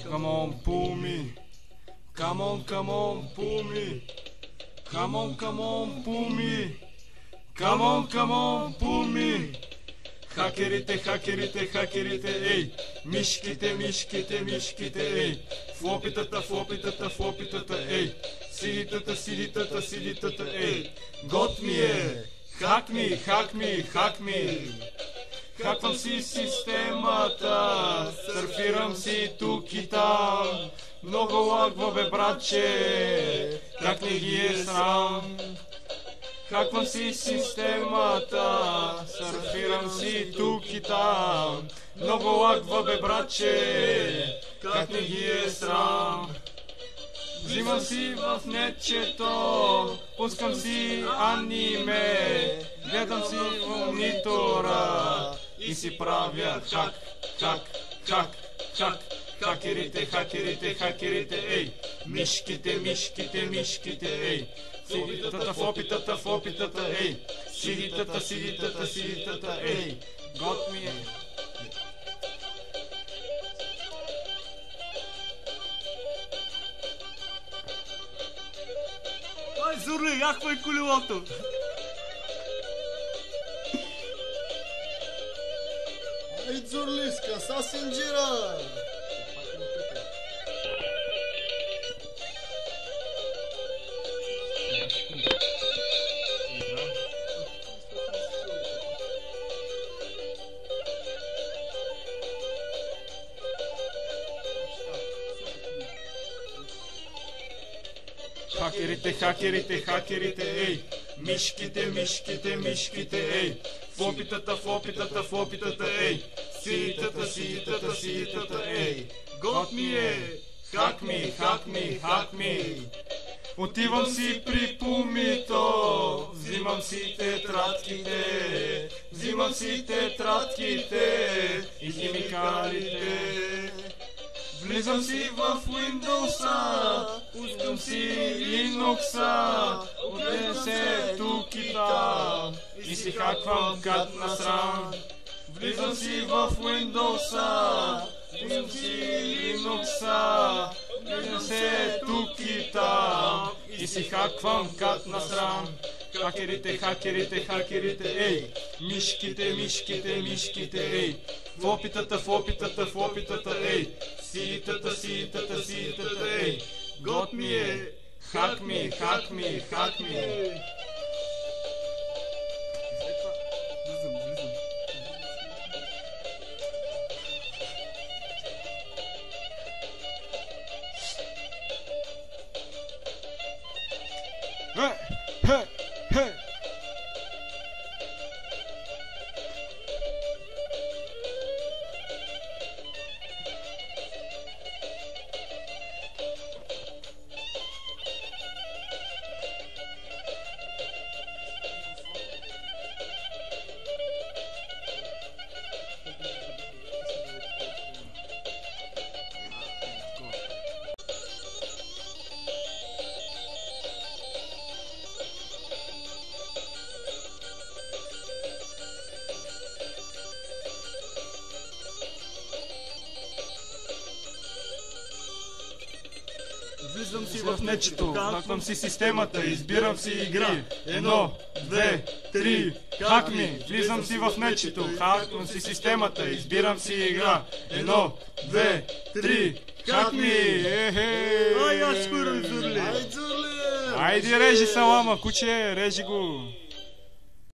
Come on, pull me. Come on, pull me. Come on, pull me. Come on, pull me. Хакерите, ей. Мишките, ей. Флопитата, ей. Сидитата, ей. Гот ми е. Хак ми. Хаквам си системата, сърфирам си тук и там. Много лагва, бе, братче, как не ги е срам. Хаквам си системата, сърфирам си тук и там. Много лагва, бе, братче, как не ги е срам. Взимам си в нетчето, пускам си аниме, гледам си монитора и си правя хак. Хакерите, ей. Мишките, ей. Флопитата, ей. Сидитата, ей. Гот ми е. Ай, Зурли, яхвай колелото! Ай, Зурлиска, са синджира! Хакерите, ей. Мишките, ей. Флопитата, ей. Сидитата, ей. Гот ми е. Хак ми. Отивам си при пумито, взимам си тетрадките и химикалите. Влизам си в Windows-а, пускам си Linux-а, отнесе тук и там и си хаквам кат на срам. Влизам си в Windows-а, пускам си Linux-а, отнесе тук и там и си хаквам кат на срам. Хакерите, ей. Мишките, ей. Флопитата, ей. Сидитата, ей. Гот ми е. Хак ми. Hey! Влизам си в нечето, хаквам си системата, избирам си игри. 1, 2, 3, хак ми. Влизам си в нечето, хаквам си системата, избирам си игра. 1, 2, 3, хак ми. Ай, аз скоро, Зурли! Ай, Зурли! Айде режи салама, куче, режи го.